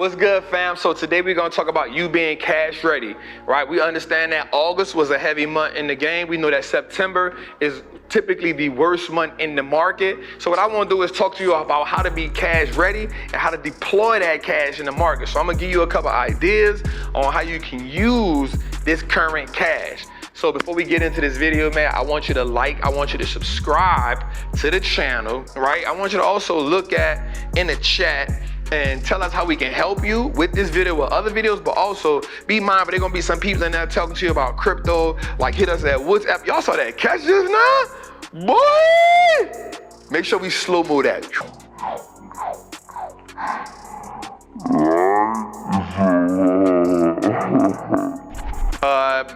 What's good, fam? So today we're going to talk about you being cash ready, right? We understand that August was a heavy month in the game. We know that September is typically the worst month in the market. So what I want to do is talk to you about how to be cash ready and how to deploy that cash in the market. So I'm going to give you a couple ideas on how you can use this current cash. So before we get into this video, man, I want you to I want you to subscribe to the channel, right? I want you to also look in the chat and tell us how we can help you with this video or other videos, but also be mindful, there gonna be some people in there talking to you about crypto, like hit us at WhatsApp. Y'all saw that catch just now? Boy! Make sure we slow-mo that.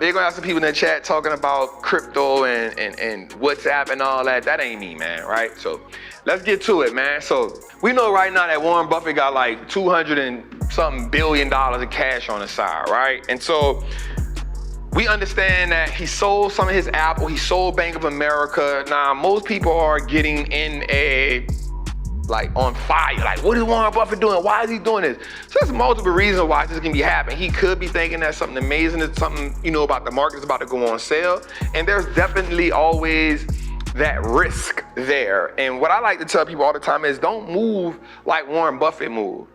They're gonna have some people in the chat talking about crypto and WhatsApp and all that. That ain't me, man, right? So let's get to it, man. So we know right now that Warren Buffett got like $200 and something billion in cash on the side, right? And so we understand that he sold some of his Apple, he sold Bank of America. Now, most people are getting on fire. Like, what is Warren Buffett doing? Why is he doing this? So there's multiple reasons why this can be happening. He could be thinking that something amazing is something, about the market is about to go on sale. And there's definitely always that risk there. And what I like to tell people all the time is don't move like Warren Buffett moved,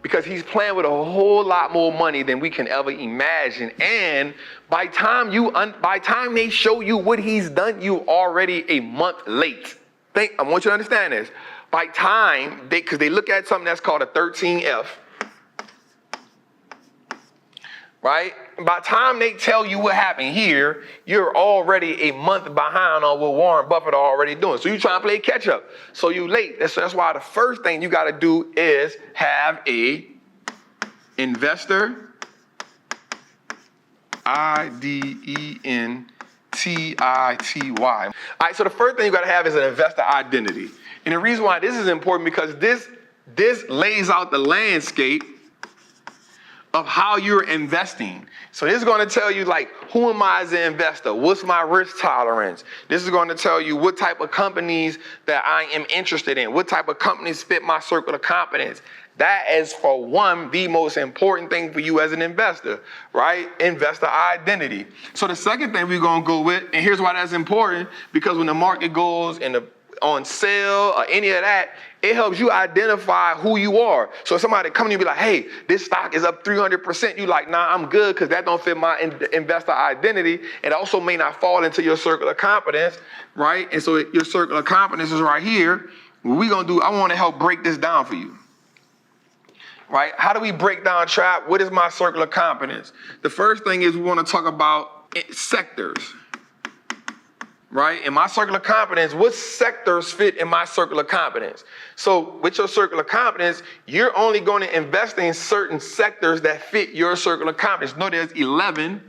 because he's playing with a whole lot more money than we can ever imagine. And by time they show you what he's done, you already a month late. I want you to understand this. By time, because they look at something that's called a 13F, right? By the time they tell you what happened here, you're already a month behind on what Warren Buffett already doing. So you're trying to play catch up. So you late. That's why the first thing you got to do is have a investor identity. All right, so the first thing you got to have is an investor identity. And the reason why this is important because this lays out the landscape of how you're investing. So this is going to tell you, like, who am I as an investor? What's my risk tolerance? This is going to tell you what type of companies that I am interested in, what type of companies fit my circle of competence. That is, for one, the most important thing for you as an investor, right? Investor identity. So the second thing we're going to go with, and here's why that's important, because when the market goes on sale or any of that, it helps you identify who you are. So if somebody come to you and be like, hey, this stock is up 300%, you like, nah, I'm good because that don't fit my investor identity. It also may not fall into your circle of competence, right? And so your circle of competence is right here. What we're going to do, I want to help break this down for you. Right? How do we break down trap? What is my circle of competence? The first thing is we want to talk about sectors. Right? In my circle of competence, what sectors fit in my circle of competence? So with your circle of competence, you're only going to invest in certain sectors that fit your circle of competence. No, there's 11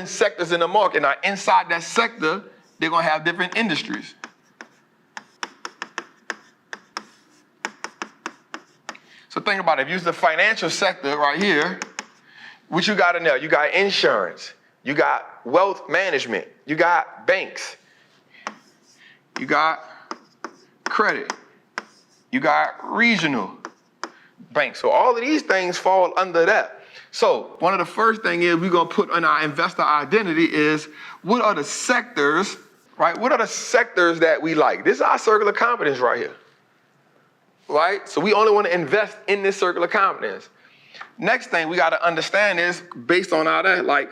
sectors in the market. Now, inside that sector, they're going to have different industries. So think about it. If you use the financial sector right here, what you got in there? You got insurance. You got wealth management. You got banks. You got credit. You got regional banks. So all of these things fall under that. So one of the first things is we're going to put on our investor identity is what are the sectors, right? What are the sectors that we like? This is our circle of competence right here. Right? So we only want to invest in this circle of competence. Next thing we got to understand is, based on all that, like,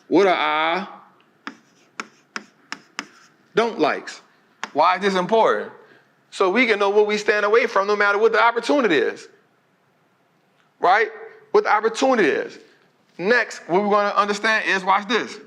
what are our don't likes? Why is this important? So we can know what we stand away from no matter what the opportunity is. Right? What the opportunity is. Next, what we're going to understand is, watch this.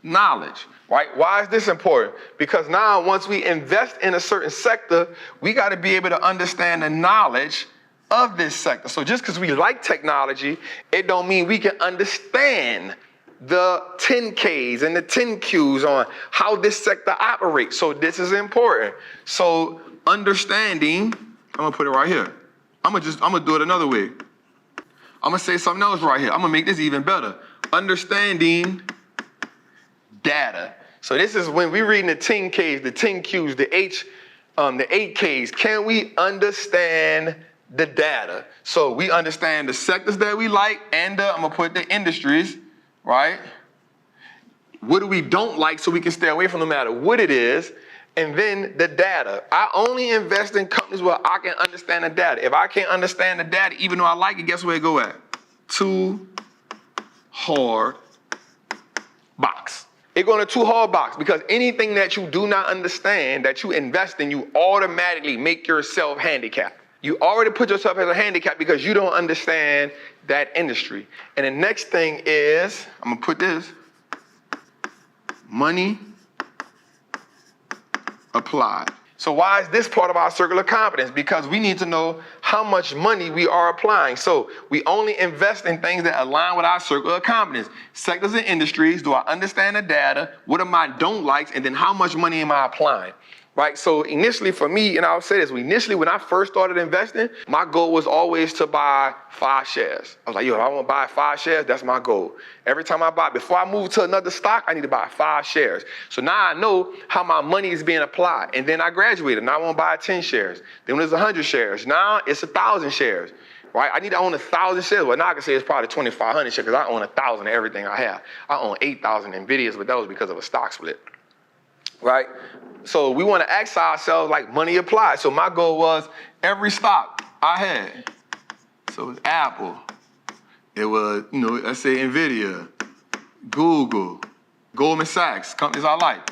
Knowledge. Right? Why is this important? Because now once we invest in a certain sector, we got to be able to understand the knowledge of this sector. So just because we like technology, it don't mean we can understand the 10Ks and the 10Qs on how this sector operates. So this is important. So understanding, I'm going to put it right here. I'm going to do it another way. I'm going to say something else right here. I'm going to make this even better. Understanding data. So this is when we're reading the 10 Ks, the 10 Qs, the 8 Ks. Can we understand the data? So we understand the sectors that we like and I'm gonna put the industries, right? What do we don't like so we can stay away from no matter what it is? And then the data. I only invest in companies where I can understand the data. If I can't understand the data, even though I like it, guess where it go at? Too hard box. It go in a too hard box because anything that you do not understand, that you invest in, you automatically make yourself handicapped. You already put yourself as a handicap because you don't understand that industry. And the next thing is, I'm gonna put this, money applied. So why is this part of our circle of competence? Because we need to know how much money we are applying. So we only invest in things that align with our circle of competence. Sectors and industries, do I understand the data? What are my don't likes? And then how much money am I applying? Right, so initially for me, and I'll say this, initially when I first started investing, my goal was always to buy 5 shares. I was like, yo, if I want to buy 5 shares, that's my goal. Every time I buy, before I move to another stock, I need to buy 5 shares. So now I know how my money is being applied. And then I graduated, now I want to buy 10 shares. Then when there's 100 shares, now it's 1,000 shares. Right, I need to own 1,000 shares. Well, now I can say it's probably 2,500 shares because I own 1,000 of everything I have. I own 8,000 NVIDIAs, but that was because of a stock split. Right? So we want to ask ourselves like money applied. So my goal was every stock I had. So it was Apple. It was, let's say NVIDIA, Google, Goldman Sachs, companies I like.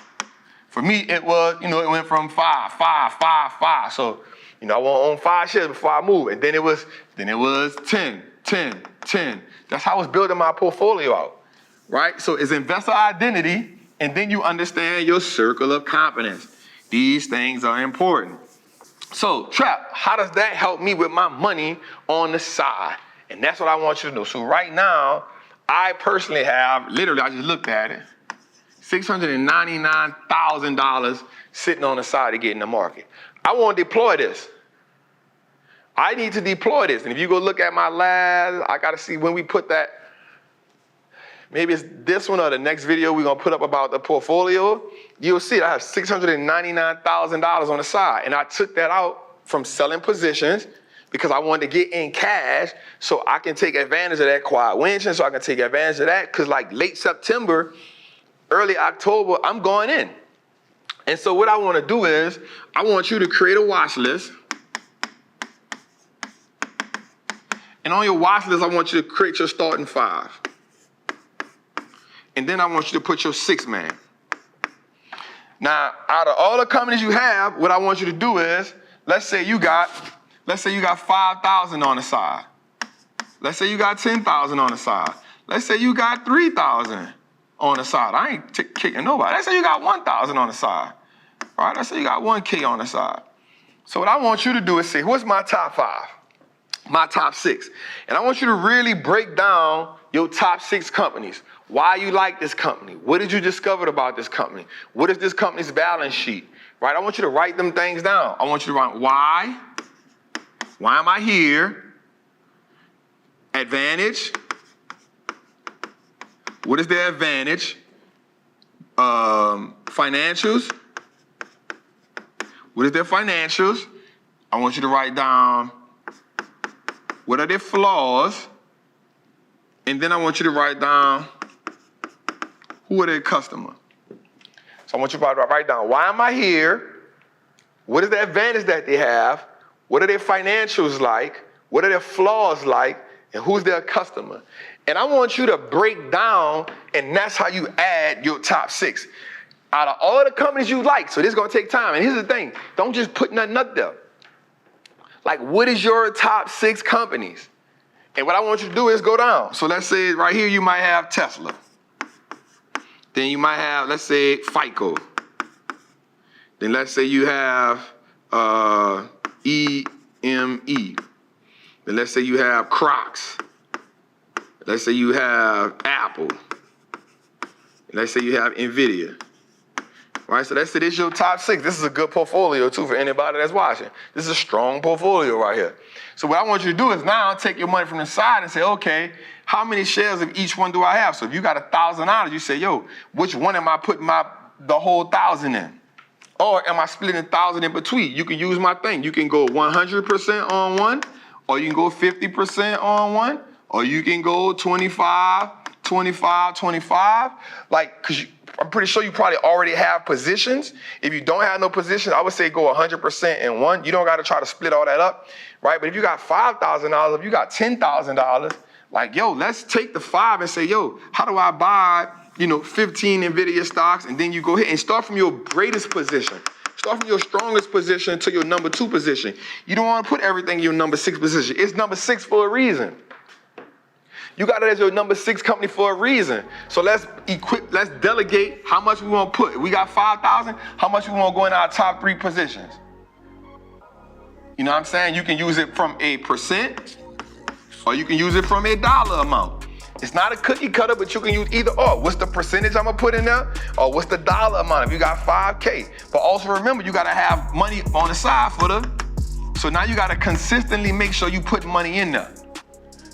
For me, it was, it went from 5. So, I want to own 5 shares before I move. And then it was 10. That's how I was building my portfolio out. Right? So it's investor identity. And then you understand your circle of competence. These things are important. So, Trap, how does that help me with my money on the side? And that's what I want you to know. So right now, I personally have, literally, I just looked at it, $699,000 sitting on the side to get in the market. I want to deploy this. I need to deploy this. And if you go look at my last, I got to see when we put that. Maybe it's this one or the next video we're going to put up about the portfolio. You'll see I have $699,000 on the side. And I took that out from selling positions because I wanted to get in cash so I can take advantage of that quiet winch, so I can take advantage of that because like late September, early October, I'm going in. And so what I want to do is I want you to create a watch list. And on your watch list, I want you to create your starting 5. And then I want you to put your 6 man. Now, out of all the companies you have, what I want you to do is, let's say you got 5,000 on the side. Let's say you got 10,000 on the side. Let's say you got 3,000 on the side. I ain't kicking nobody. Let's say you got 1,000 on the side. All right, let's say you got 1K on the side. So what I want you to do is say, what's my top 5? My top 6. And I want you to really break down your top 6 companies. Why you like this company? What did you discover about this company? What is this company's balance sheet? Right? I want you to write them things down. I want you to write why. Why am I here? Advantage. What is their advantage? Financials. What is their financials? I want you to write down what are their flaws? And then I want you to write down who are their customers. So I want you to write down, why am I here? What is the advantage that they have? What are their financials like? What are their flaws like? And who's their customer? And I want you to break down, and that's how you add your top 6. Out of all the companies you like, so this is going to take time. And here's the thing, don't just put nothing up there. Like, what is your top 6 companies? And what I want you to do is go down. So let's say right here you might have Tesla. Then you might have, let's say, FICO. Then let's say you have EME. Then let's say you have Crocs. Let's say you have Apple. Let's say you have NVIDIA. Right, so let's say this is your top 6. This is a good portfolio, too, for anybody that's watching. This is a strong portfolio right here. So what I want you to do is now take your money from the side and say, okay, how many shares of each one do I have? So if you got $1,000, you say, yo, which one am I putting my the whole 1,000 in? Or am I splitting 1,000 in between? You can use my thing. You can go 100% on one, or you can go 50% on one, or you can go 25, 25, 25. Like, because I'm pretty sure you probably already have positions. If you don't have no positions, I would say go 100% in one. You don't got to try to split all that up, right? But if you got $5,000, if you got $10,000, like, yo, let's take the 5 and say, yo, how do I buy 15 NVIDIA stocks? And then you go ahead and start from your greatest position. Start from your strongest position to your number 2 position. You don't want to put everything in your number 6 position. It's number 6 for a reason. You got it as your number 6 company for a reason. So let's delegate how much we want to put. If we got 5,000, how much we want to go in our top 3 positions? You know what I'm saying? You can use it from a percent, or you can use it from a dollar amount. It's not a cookie cutter, but you can use either or. What's the percentage I'm gonna put in there? Or what's the dollar amount if you got 5K? But also remember, you gotta have money on the side so now you gotta consistently make sure you put money in there.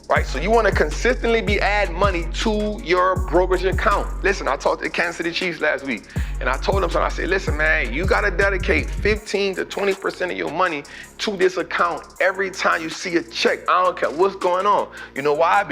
Right? So you wanna consistently be adding money to your brokerage account. Listen, I talked to the Kansas City Chiefs last week, and I told them something. I said, listen, man, you gotta dedicate 15 to 20% of your money to this account every time you see a check. I don't care what's going on. You know why?